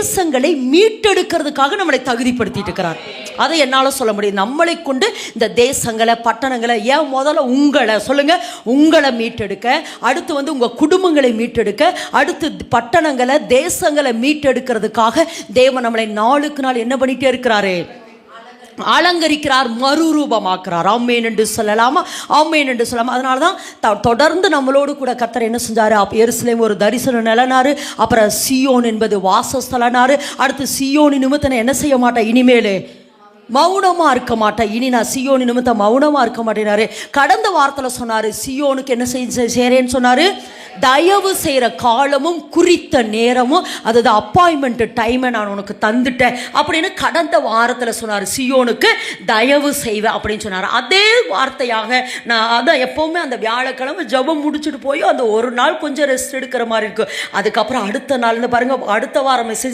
தேசங்களை மீட்டெடுக்கிறதுக்காக நம்மளை தகுதிப்படுத்திட்டு இருக்கிறார். அதை என்னால் சொல்ல முடியும். நம்மளை கொண்டு இந்த தேசங்களை, பட்டணங்களை, ஏன் முதல்ல உங்களை சொல்லுங்க, உங்களை மீட்டெடுக்க, அடுத்து உங்கள் குடும்பங்களை மீட்டெடுக்க, அடுத்து பட்டணங்களை, தேசங்களை மீட்டெடுக்கிறதுக்காக தேவன் நம்மளை நாளுக்கு நாள் என்ன பண்ணிட்டே இருக்கிறாரு? அலங்கரிக்கிறார், மறுரூபமாக்குறார். ஆமென் என்று சொல்லலாமா? ஆமென் என்று சொல்லாமா? அதனால தான் தொடர்ந்து நம்மளோடு கூட கர்த்தர் என்ன செஞ்சாரு? எருசலேம் ஒரு தரிசனம் நிலனாரு, அப்புறம் சியோன் என்பது வாசஸ்தலனாரு. அடுத்து சியோனி நிமித்தம் என்ன செய்ய மாட்டேன், இனிமேல் மௌனமாக இருக்க மாட்டேன், இனி நான் சியோனி நிமித்தம் மௌனமாக இருக்க மாட்டேனாரு. கடந்த வாரத்தில் சொன்னார், சியோனுக்கு என்ன செய்கிறேன்னு சொன்னார்? தயவு செய்கிற காலமும் குறித்த நேரமும், அதாவது அப்பாயின்மெண்ட் டைமை நான் உனக்கு தந்துட்டேன் அப்படின்னு கடந்த வாரத்தில் சொன்னார். சியோனுக்கு தயவு செய்வேன் அப்படின்னு சொன்னார். அதே வார்த்தையாக நான் அதான் எப்போவுமே அந்த வியாழக்கிழமை ஜெபம் முடிச்சுட்டு போய் அந்த ஒரு நாள் கொஞ்சம் ரெஸ்ட் எடுக்கிற மாதிரி இருக்கும். அதுக்கப்புறம் அடுத்த நாள்னு பாருங்கள், அடுத்த வாரம் மெசேஜ்